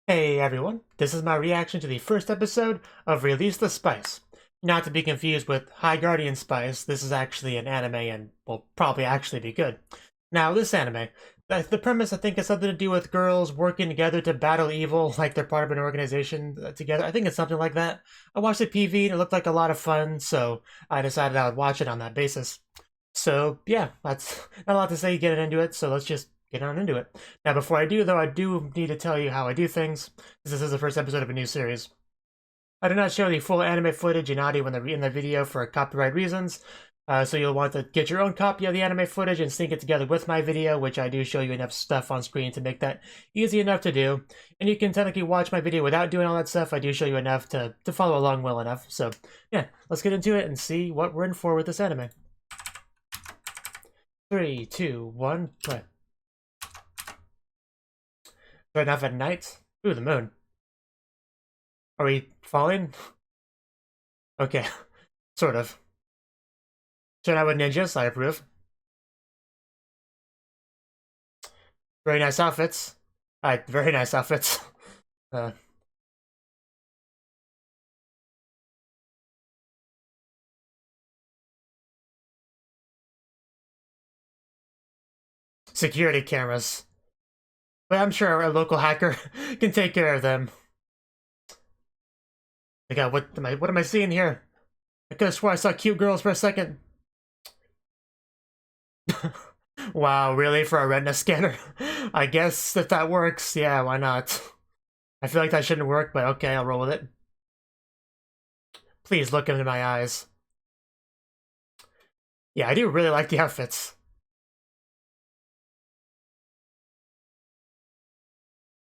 Hey everyone, this is my reaction to the first episode of Release the Spyce. Not to be confused with High Guardian Spyce, this is actually an anime and will probably actually be good. Now, this anime, the premise I think has something to do with girls working together to battle evil, like they're part of an organization together. I think it's something like that. I watched the PV and it looked like a lot of fun, so I decided I would watch it on that basis. So yeah, that's not a lot to say getting into it, so let's just get on into it. Now, before I do, though, I do need to tell you how I do things, since this is the first episode of a new series. I do not show the full anime footage and audio in the video for copyright reasons, so you'll want to get your own copy of the anime footage and sync it together with my video, which I do show you enough stuff on screen to make that easy enough to do. And you can technically watch my video without doing all that stuff. I do show you enough to follow along well enough. So yeah, let's get into it and see what we're in for with this anime. 3, 2, 1, play. Right enough at night? Ooh, the moon. Are we falling? Okay, sort of. Should I with ninjas? I approve. Very nice outfits. Very nice outfits. Security cameras. But I'm sure a local hacker can take care of them. My God, what am I seeing here? I could have swore I saw cute girls for a second. Wow, really? For a retina scanner? I guess if that works, yeah, why not? I feel like that shouldn't work, but okay, I'll roll with it. Please look into my eyes. Yeah, I do really like the outfits.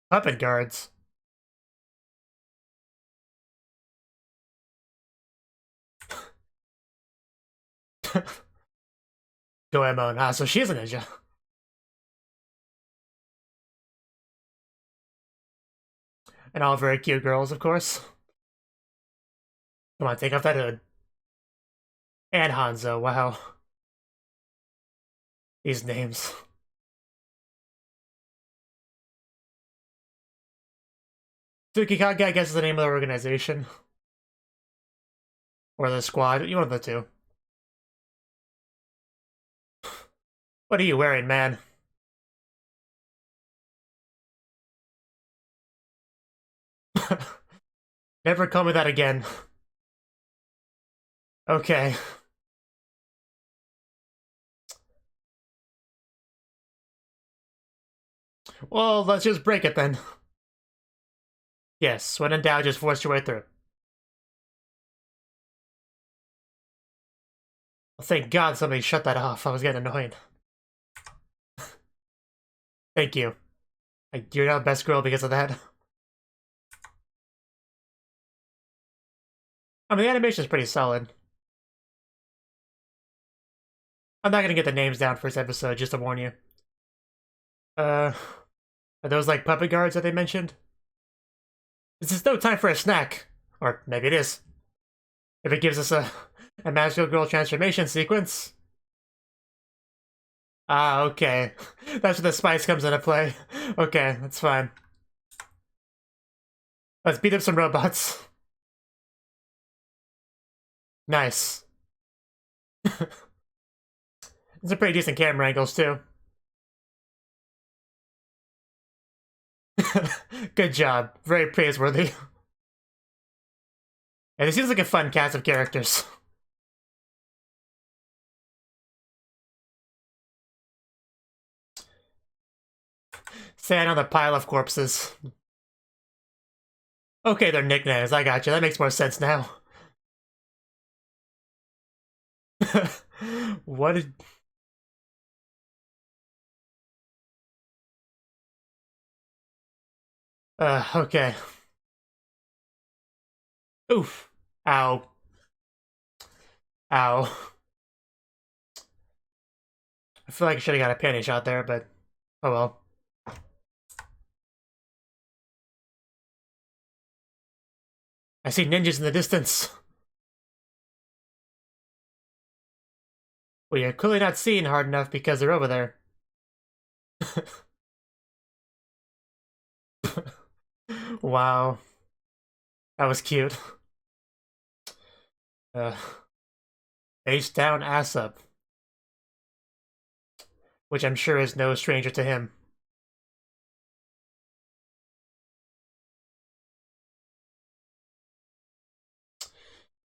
Puppet guards. Goemon. Ah, so she's a ninja. And all very cute girls, of course. Come on, take off that hood. And Hanzo, wow. These names. Tsukikage, I guess, is the name of the organization. Or the squad, one of the two. What are you wearing, man? Never call me that again. Okay. Well, let's just break it then. Yes, when in doubt, just force your way through. Well, thank God somebody shut that off. I was getting annoyed. Thank you. You're now best girl because of that. I mean, the animation's pretty solid. I'm not gonna get the names down for this episode, just to warn you. Are those like puppet guards that they mentioned? This is no time for a snack. Or maybe it is. If it gives us a magical girl transformation sequence. Ah, okay. That's where the spice comes into play. Okay, that's fine. Let's beat up some robots. Nice. These are pretty decent camera angles, too. Good job. Very praiseworthy. And it seems like a fun cast of characters. Stand on the pile of corpses. Okay, they're nicknames. I got you. That makes more sense now. What did... okay. Oof. Ow. Ow. I feel like I should have got a panty shot there, but oh well. I see ninjas in the distance. Well, you're clearly not seeing hard enough because they're over there. Wow. That was cute. Face down, ass up. Which I'm sure is no stranger to him.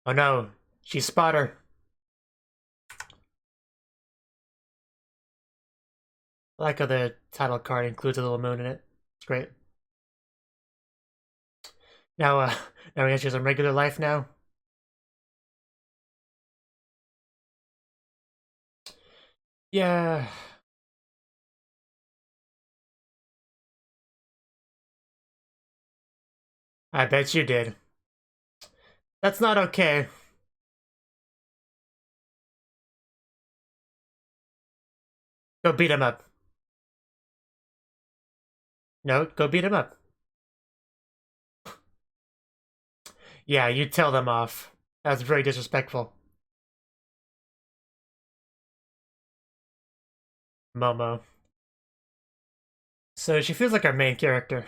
Oh no, she spot her. I like how the title card includes a little moon in it. It's great. Now, now he has just a regular life now. Yeah. I bet you did. That's not okay. Go beat him up. No, go beat him up. Yeah, you tell them off. That's very disrespectful. Momo. So she feels like our main character.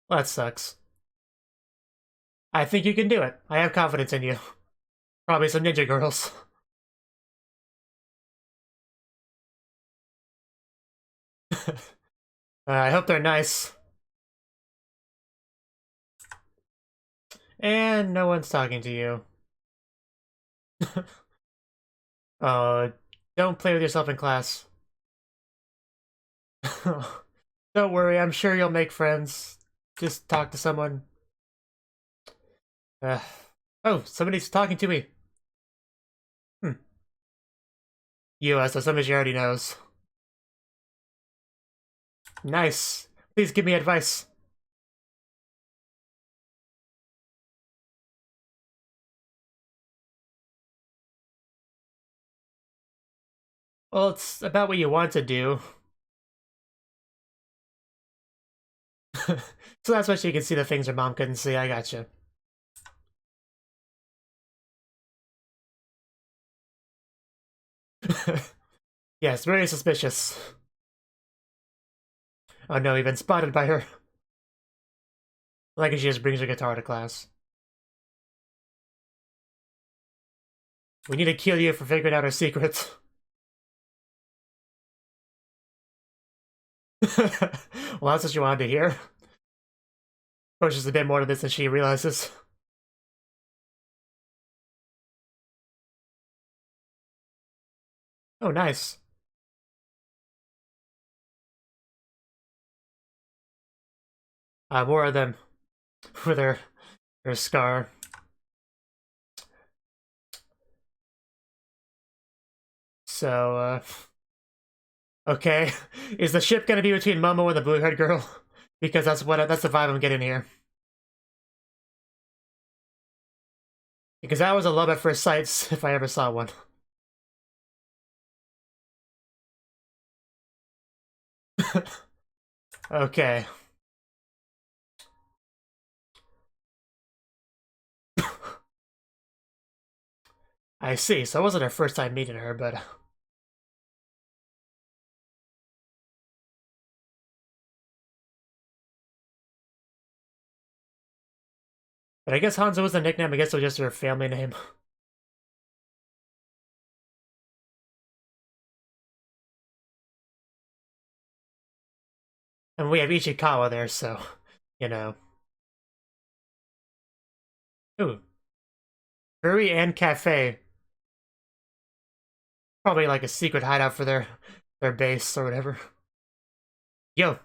Well, that sucks. I think you can do it. I have confidence in you. Probably some ninja girls. I hope they're nice. And no one's talking to you. Don't play with yourself in class. Don't worry, I'm sure you'll make friends. Just talk to someone. Oh, somebody's talking to me. So somebody she already knows. Nice. Please give me advice. Well, it's about what you want to do. So that's why she can see the things her mom couldn't see. I gotcha. Yes, very suspicious. Oh no, we've been spotted by her. Like she just brings her guitar to class. We need to kill you for figuring out our secrets. Well, that's what you wanted to hear. Of course, there's a bit more to this than she realizes. Oh, nice. More of them with her scar. So, okay. Is the ship gonna be between Momo and the blue-haired girl? Because that's the vibe I'm getting here. Because that was a love at first sight, if I ever saw one. Okay. I see. So it wasn't her first time meeting her, but... But I guess Hanzo was the nickname. I guess it was just her family name. And we have Ichikawa there, so... You know. Ooh. Brewery and cafe. Probably like a secret hideout for their base or whatever. Yo.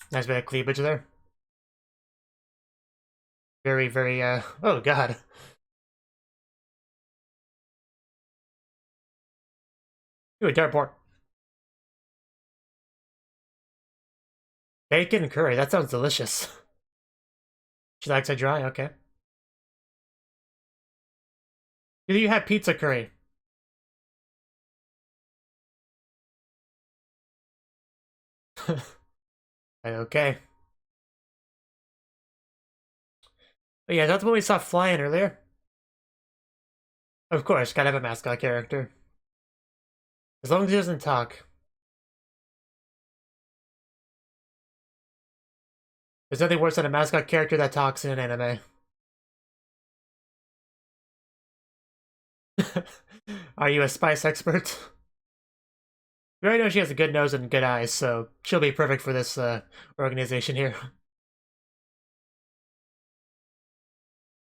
Nice bit of cleavage there. Very, very, oh god. Ooh, a dartboard. Bacon curry, that sounds delicious. She likes it dry, okay. Do you have pizza curry? Okay. But yeah, that's what we saw flying earlier. Of course, gotta have a mascot character. As long as he doesn't talk. There's nothing worse than a mascot character that talks in an anime. Are you a spice expert? We already know she has a good nose and good eyes, so she'll be perfect for this organization here.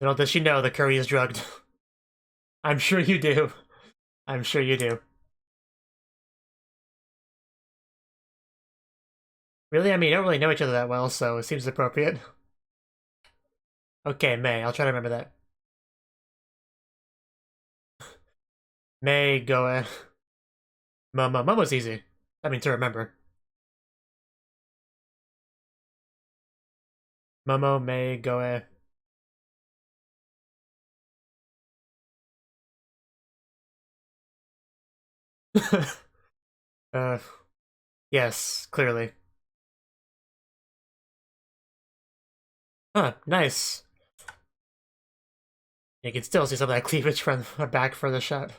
Little does she know the curry is drugged. I'm sure you do. I'm sure you do. Really? I mean, you don't really know each other that well, so it seems appropriate. Okay, May. I'll try to remember that. May, Goe. Momo's easy. I mean, to remember. Momo, May, Goe. uh, yes, clearly. Huh, nice. You can still see some of that cleavage from the back for the shot.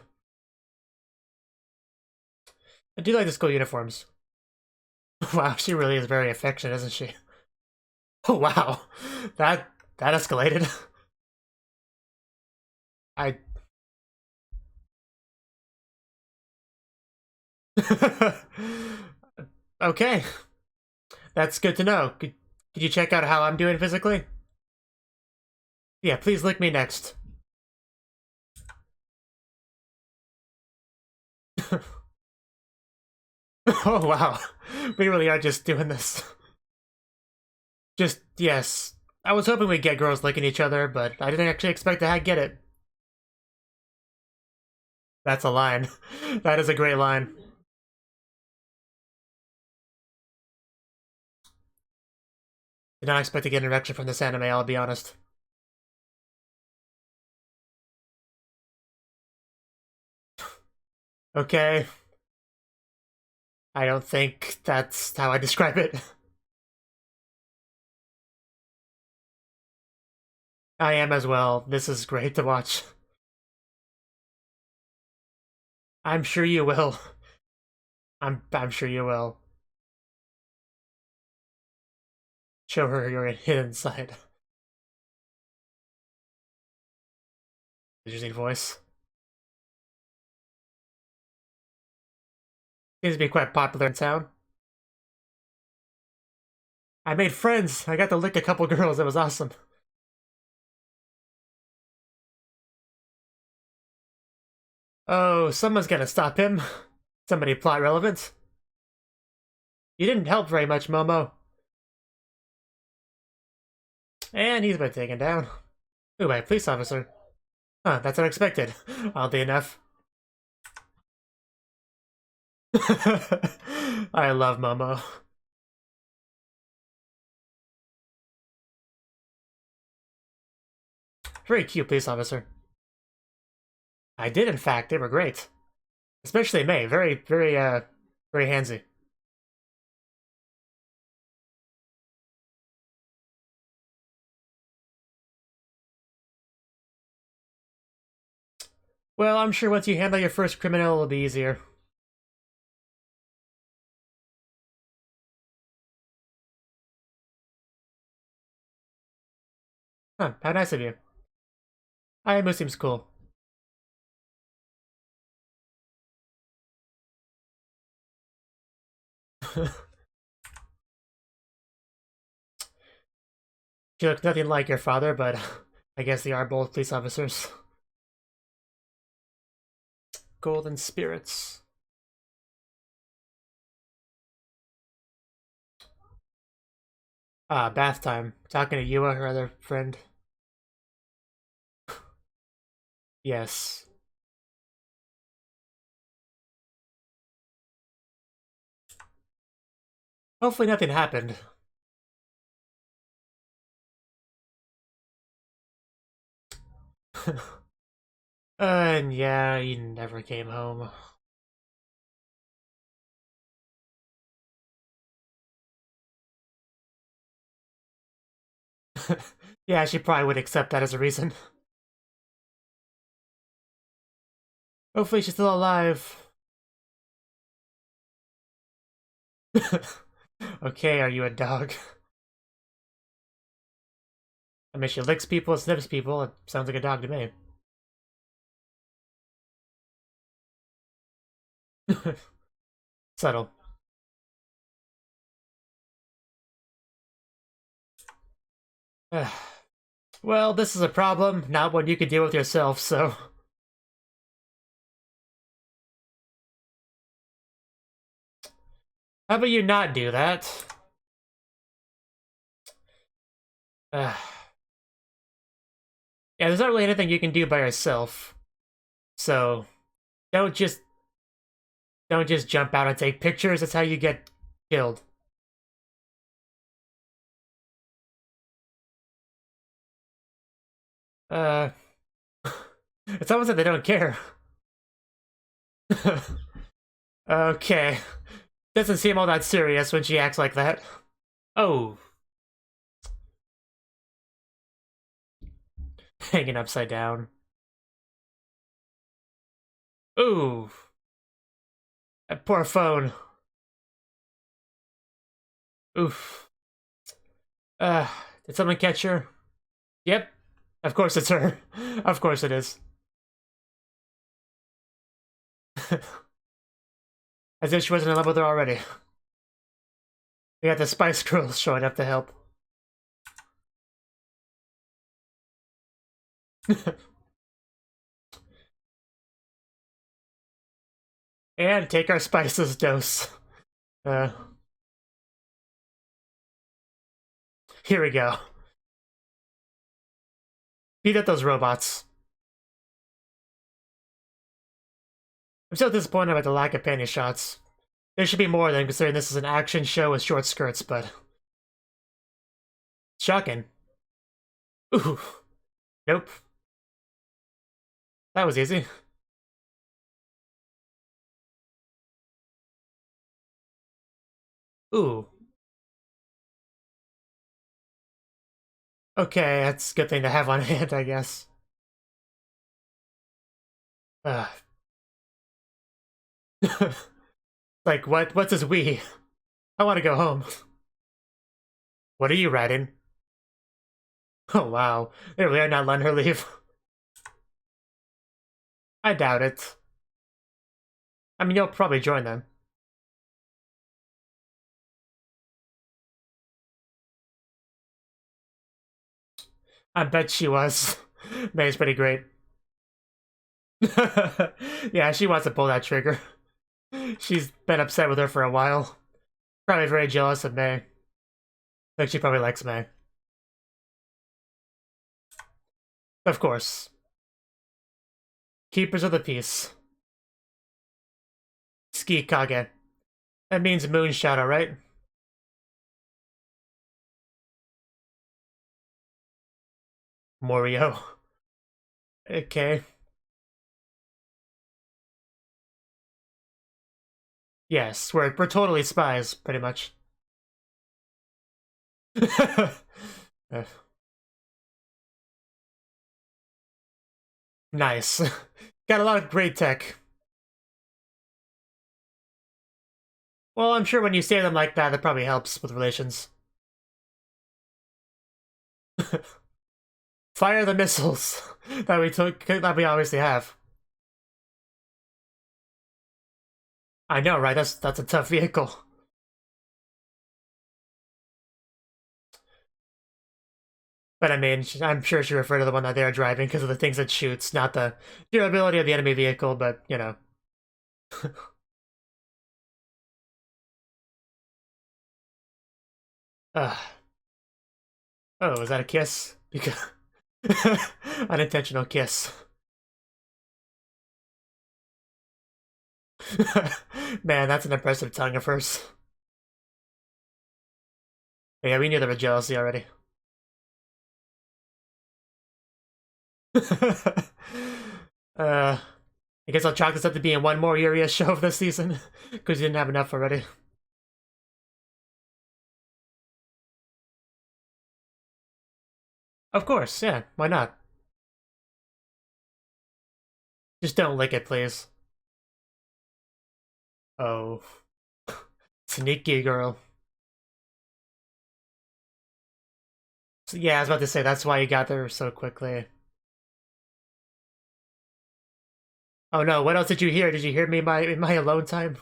I do like the school uniforms. Wow, she really is very affectionate, isn't she? Oh wow, that escalated. I. Okay, that's good to know. Could you check out how I'm doing physically? Yeah, please lick me next. Oh wow, we really are just doing this. Just yes. I was hoping we'd get girls licking each other, but I didn't actually expect to get it. That's a line. That is a great line. Did not expect to get an erection from this anime, I'll be honest. Okay. I don't think that's how I describe it. I am as well. This is great to watch. I'm sure you will. I'm sure you will. Show her your hidden side. Interesting voice. Seems to be quite popular in town. I made friends. I got to lick a couple girls. It was awesome. Oh, someone's gonna stop him. Somebody plot relevant. You didn't help very much, Momo. And he's been taken down. Ooh, by a police officer. Huh, that's unexpected. Oddly enough. I love Momo. Very cute police officer. I did, in fact. They were great. Especially May. Very handsy. Well, I'm sure once you handle your first criminal, it'll be easier. Huh, how nice of you. Ayamu seems cool. She looks nothing like your father, but I guess they are both police officers. Golden spirits. Ah, bath time. Talking to Yua, her other friend. Yes. Hopefully nothing happened. And yeah, he never came home. Yeah, she probably would accept that as a reason. Hopefully she's still alive. Okay, are you a dog? I mean, she licks people, sniffs people. It sounds like a dog to me. Subtle. Well, this is a problem, not one you can deal with yourself, so... How about you not do that? Yeah, there's not really anything you can do by yourself. So, don't just... Don't just jump out and take pictures, that's how you get killed. It's almost like they don't care. Okay. Doesn't seem all that serious when she acts like that. Oh. Hanging upside down. Ooh. That poor phone. Oof. Uh, did someone catch her? Yep. Of course it's her. Of course it is. As if she wasn't in love with her already. We got the Spice Girls showing up to help. And take our spices dose. Here we go. Beat up those robots. I'm so disappointed about the lack of panty shots. There should be more of them, considering this is an action show with short skirts, but... Shocking. Ooh. Nope. That was easy. Ooh. Okay, that's a good thing to have on hand, I guess. Like, what's his we? I want to go home. What are you writing? Oh, wow. They really are not letting her leave. I doubt it. I mean, you'll probably join them. I bet she was. May's pretty great. Yeah, she wants to pull that trigger. She's been upset with her for a while. Probably very jealous of May. I think she probably likes May. Of course. Keepers of the Peace. Ski Kage. That means Moon Shadow, right? Morio. Okay. Yes, we're totally spies, pretty much. Nice. Got a lot of great tech. Well, I'm sure when you say them like that, it probably helps with relations. Fire the missiles that we obviously have. I know, right? That's a tough vehicle. But I mean, I'm sure she referred to the one that they're driving because of the things it shoots, not the durability of the enemy vehicle, but, you know. uh, oh, was that a kiss? Because unintentional kiss. Man, that's an impressive tongue of hers. Yeah, we knew there was jealousy already. I guess I'll chalk this up to being one more Urias show of this season, because you didn't have enough already. Of course, yeah, why not? Just don't lick it, please. Oh. Sneaky girl. So, yeah, I was about to say, that's why you got there so quickly. Oh no, what else did you hear? Did you hear me in my alone time?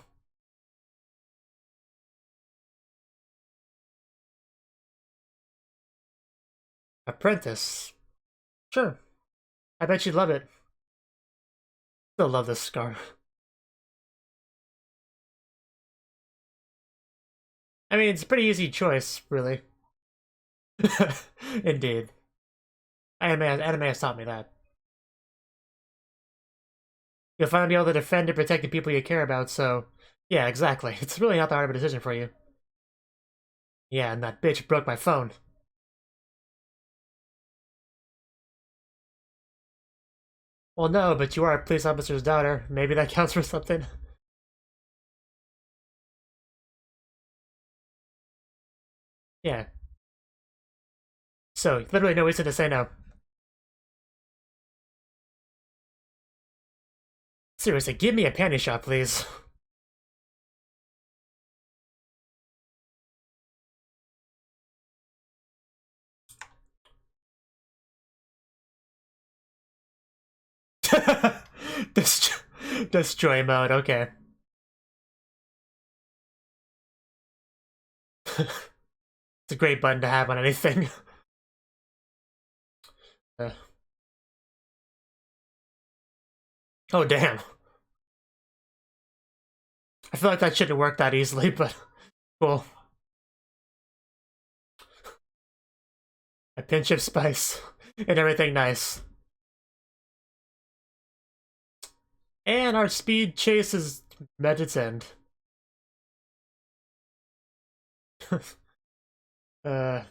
Apprentice. Sure. I bet you'd love it. Still love this scar. I mean, it's a pretty easy choice, really. Indeed. Anime has taught me that. You'll finally be able to defend and protect the people you care about, so... Yeah, exactly. It's really not that hard of a decision for you. Yeah, and that bitch broke my phone. Well, no, but you are a police officer's daughter. Maybe that counts for something. Yeah. So, literally no reason to say no. Seriously, give me a panty shot, please. Destroy mode, okay. It's a great button to have on anything. Uh, oh, damn. I feel like that shouldn't work that easily, but cool. A pinch of spice and everything nice. And our speed chase is met its end. uh...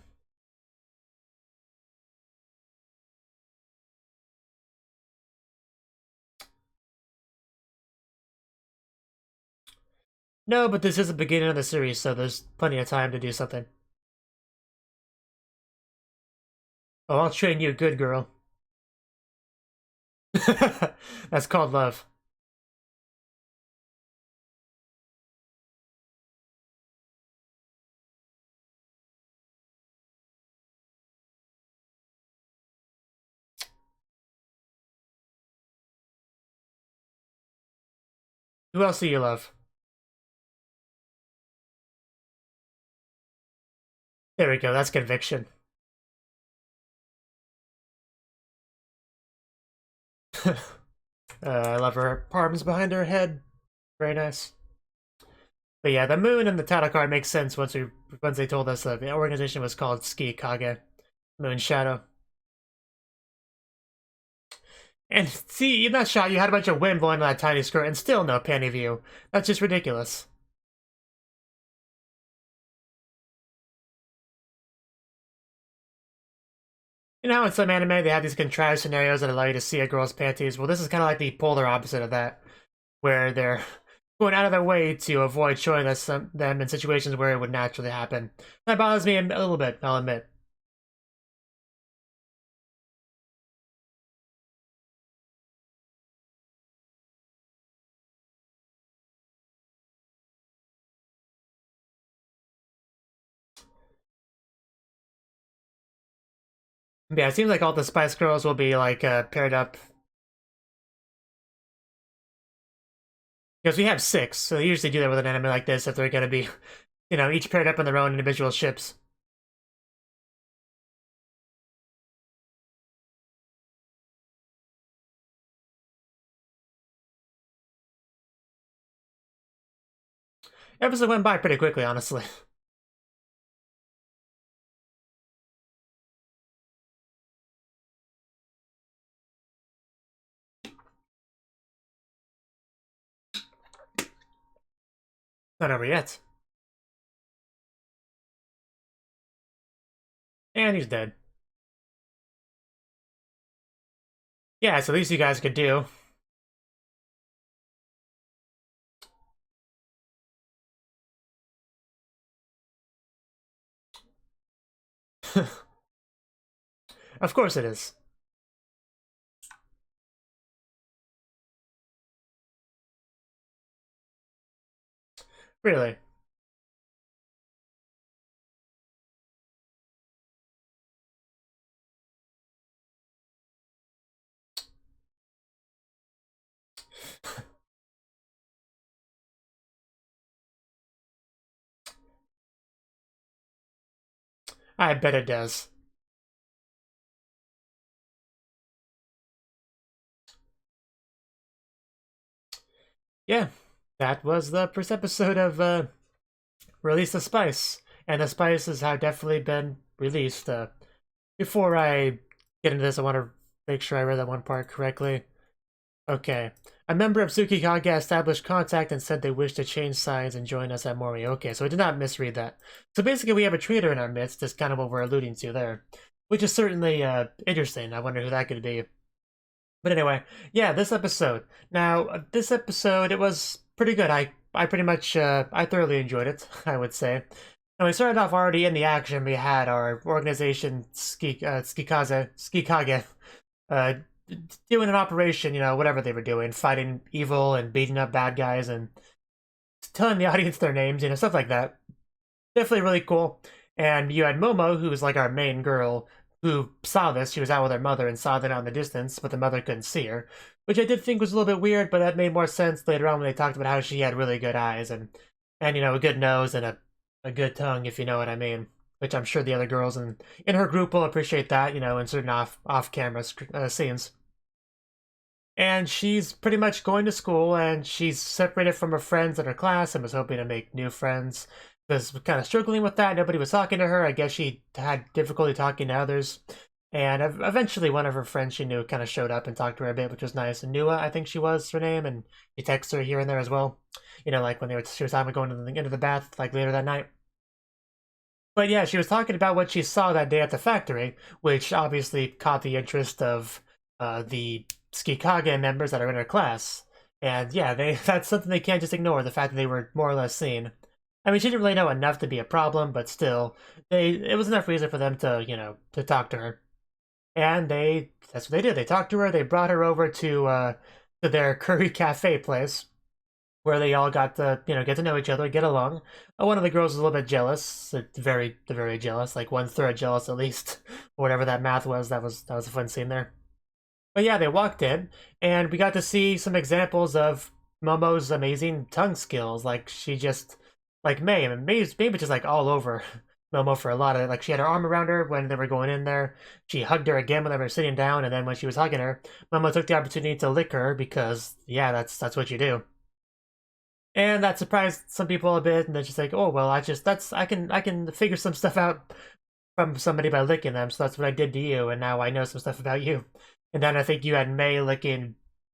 No, but this is the beginning of the series, so there's plenty of time to do something. Oh, I'll train you, good girl. That's called love. Who else do you love? There we go, that's conviction. I love her arms behind her head. Very nice. But yeah, the moon and the title card makes sense once they told us that the organization was called Ski Kage, Moon Shadow. And see, in that shot, you had a bunch of wind blowing on that tiny skirt, and still no panty view. That's just ridiculous. You know, in some anime, they have these contrived scenarios that allow you to see a girl's panties. Well, this is kind of like the polar opposite of that, where they're going out of their way to avoid showing us them in situations where it would naturally happen. That bothers me a little bit, I'll admit. Yeah, it seems like all the Spice Girls will be like paired up. Because we have six, so they usually do that with an anime like this if they're gonna be, you know, each paired up on their own individual ships. Episode went by pretty quickly, honestly. Not over yet. And he's dead. Yeah, so at least you guys could do. Of course it is. Really? I bet it does. Yeah, that was the first episode of Release the Spyce. And the spices have definitely been released. Before I get into this, I want to make sure I read that one part correctly. Okay. A member of Tsukikage established contact and said they wish to change sides and join us at Mori. Okay, so I did not misread that. So basically we have a traitor in our midst, is kind of what we're alluding to there. Which is certainly interesting. I wonder who that could be. But anyway, yeah, this episode. Now, this episode, it was pretty good. I pretty much, I thoroughly enjoyed it, I would say. And we started off already in the action. We had our organization, Skikage, uh, doing an operation, you know, whatever they were doing, fighting evil and beating up bad guys and telling the audience their names, you know, stuff like that. Definitely really cool. And you had Momo, who was like our main girl, who saw this. She was out with her mother and saw that out in the distance, but the mother couldn't see her, which I did think was a little bit weird, but that made more sense later on when they talked about how she had really good eyes and you know, a good nose and a good tongue, if you know what I mean. Which I'm sure the other girls in her group will appreciate that, you know, in certain off camera scenes. And she's pretty much going to school, and she's separated from her friends in her class and was hoping to make new friends. Was kind of struggling with that. Nobody was talking to her. I guess she had difficulty talking to others. And eventually, one of her friends she knew kind of showed up and talked to her a bit, which was nice. And Nua, I think she was her name, and he texted her here and there as well. You know, like when she was talking about going into the bath, like later that night. But yeah, she was talking about what she saw that day at the factory, which obviously caught the interest of the Skikage members that are in her class. And yeah, that's something they can't just ignore, the fact that they were more or less seen. I mean, she didn't really know enough to be a problem, but still, it was enough reason for them to, you know, to talk to her. And that's what they did. They talked to her, they brought her over to their curry cafe place, where they all got to, you know, get to know each other, get along. One of the girls was a little bit jealous, very jealous, like 1/3 jealous at least, or whatever that math was. That was a fun scene there. But yeah, they walked in, and we got to see some examples of Momo's amazing tongue skills. Like she just, like May, and May was just like all over Momo for a lot of it. Like she had her arm around her when they were going in there. She hugged her again when they were sitting down, and then when she was hugging her, Momo took the opportunity to lick her because yeah, that's what you do. And that surprised some people a bit, and then she's like, "Oh well, I can figure some stuff out from somebody by licking them, so that's what I did to you, and now I know some stuff about you." And then I think you had May licking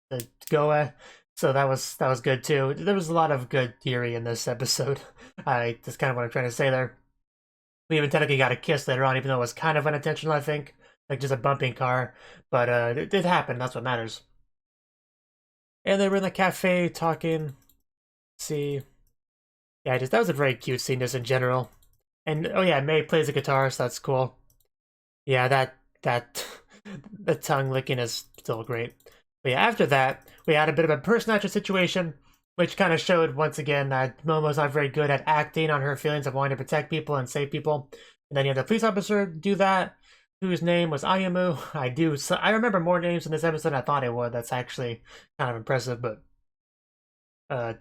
the Goa, so that was good too. There was a lot of good theory in this episode. That's kind of what I'm trying to say there. We even technically got a kiss later on, even though it was kind of unintentional, I think, like just a bumping car, but it did happen. That's what matters. And they were in the cafe talking. See, yeah, just that was a very cute scene just in general. And oh yeah, May plays the guitar, so that's cool. Yeah, that the tongue licking is still great. But yeah, after that, we had a bit of a personality situation, which kind of showed once again that Momo's not very good at acting on her feelings of wanting to protect people and save people. And then you had the police officer do that, whose name was Ayumu. I remember more names in this episode than I thought it would. That's actually kind of impressive, but uh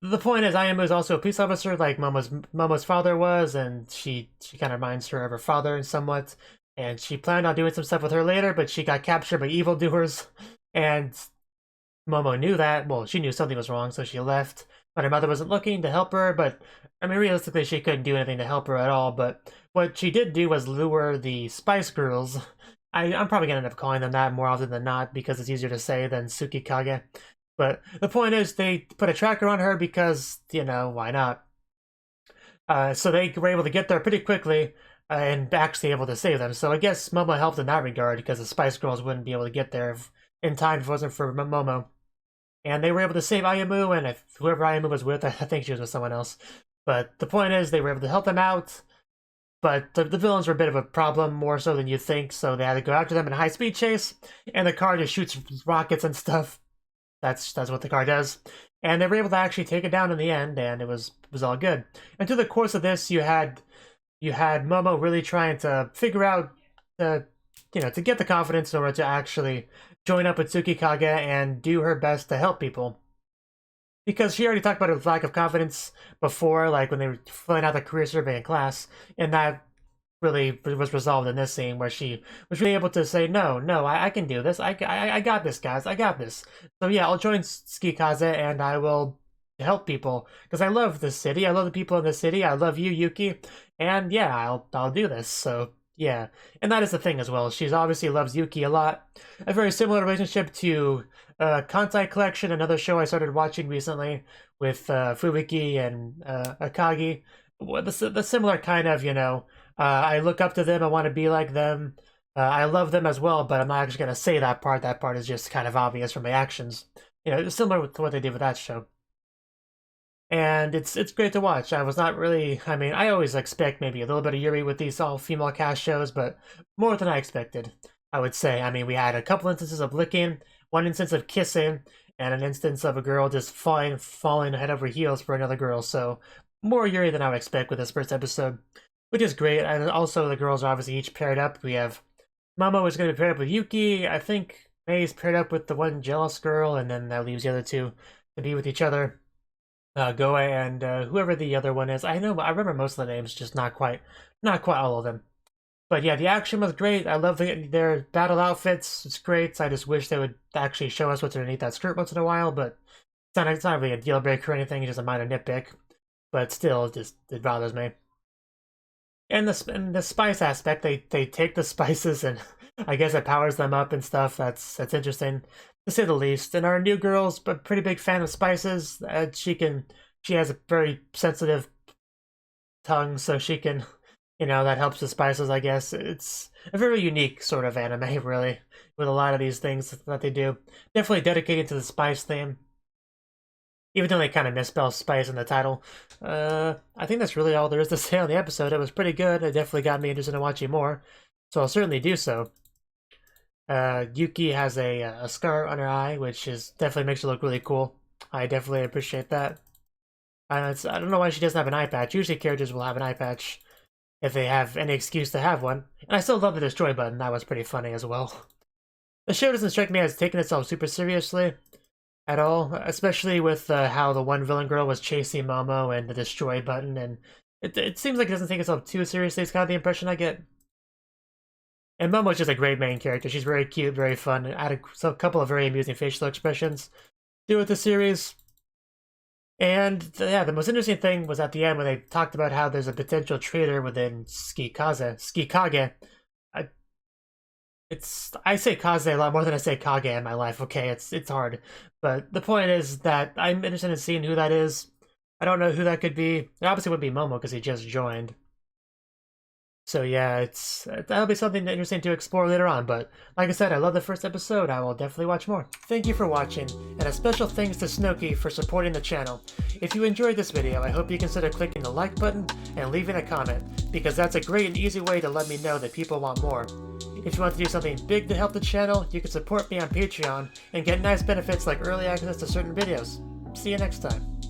the point is, Ayumu is also a police officer, like Momo's father was, and she kind of reminds her of her father somewhat. And she planned on doing some stuff with her later, but she got captured by evildoers, and Momo knew that. Well, she knew something was wrong, so she left. But her mother wasn't looking to help her. But I mean, realistically, she couldn't do anything to help her at all. But what she did do was lure the Spice Girls. I'm probably gonna end up calling them that more often than not because it's easier to say than Tsukikage. But the point is, they put a tracker on her because, you know, why not? So they were able to get there pretty quickly and actually able to save them. So I guess Momo helped in that regard because the Spice Girls wouldn't be able to get there in time if it wasn't for Momo. And they were able to save Ayumu, and whoever Ayumu was with, I think she was with someone else. But the point is, they were able to help them out. But the villains were a bit of a problem, more so than you think, so they had to go after them in a high-speed chase, and the car just shoots rockets and stuff. That's what the car does. And they were able to actually take it down in the end, and it was all good. And through the course of this, you had Momo really trying to figure out to get the confidence in order to actually join up with Tsukikage and do her best to help people. Because she already talked about her lack of confidence before, like when they were filling out the career survey in class, and that really was resolved in this scene where she was really able to say, no, I can do this. I got this, guys. I got this. So yeah, I'll join Tsukikaze and I will help people because I love this city. I love the people in the city. I love you, Yuki. And yeah, I'll do this. So yeah, and that is the thing as well. She's obviously loves Yuki a lot. A very similar relationship to Kantai Collection, another show I started watching recently with Fubuki and Akagi. The similar kind of, I look up to them, I want to be like them. I love them as well, but I'm not actually going to say that part. That part is just kind of obvious from my actions. It's similar to what they did with that show. And it's great to watch. I was not really, I always expect maybe a little bit of Yuri with these all-female cast shows, but more than I expected, I would say. We had a couple instances of licking, one instance of kissing, and an instance of a girl just falling head over heels for another girl, so more Yuri than I would expect with this first episode, which is great. And also the girls are obviously each paired up. We have Momo is going to be paired up with Yuki. I think Mei's paired up with the one jealous girl, and then that leaves the other two to be with each other. Goe and whoever the other one is. I remember most of the names, just not quite all of them. But yeah, the action was great. I love their battle outfits. It's great. I just wish they would actually show us what's underneath that skirt once in a while, but it's not really a deal breaker or anything. It's just a minor nitpick. But still, it bothers me. And the spice aspect, they take the spices and I guess it powers them up and stuff. That's interesting, to say the least. And our new girl's a pretty big fan of spices. She has a very sensitive tongue, so she can, that helps with spices, I guess. It's a very unique sort of anime, really, with a lot of these things that they do. Definitely dedicated to the spice theme. Even though they kind of misspell spice in the title. I think that's really all there is to say on the episode. It was pretty good. It definitely got me interested in watching more. So I'll certainly do so. Yuki has a scar on her eye, which definitely makes her look really cool. I definitely appreciate that. I don't know why she doesn't have an eye patch. Usually characters will have an eye patch if they have any excuse to have one. And I still love the destroy button. That was pretty funny as well. The show doesn't strike me as taking itself super seriously at all, especially with how the one villain girl was chasing Momo and the destroy button, and it seems like it doesn't take itself too seriously. It's kind of the impression I get. And Momo's just a great main character. She's very cute, very fun, and added a couple of very amusing facial expressions throughout the series. And yeah, the most interesting thing was at the end when they talked about how there's a potential traitor within Tsukikage. I say Kaze a lot more than I say Kage in my life, okay? It's hard. But the point is that I'm interested in seeing who that is. I don't know who that could be. It obviously would be Momo because he just joined. So yeah, that'll be something interesting to explore later on, but like I said, I love the first episode. I will definitely watch more. Thank you for watching, and a special thanks to Cnouki for supporting the channel. If you enjoyed this video, I hope you consider clicking the like button and leaving a comment, because that's a great and easy way to let me know that people want more. If you want to do something big to help the channel, you can support me on Patreon and get nice benefits like early access to certain videos. See you next time.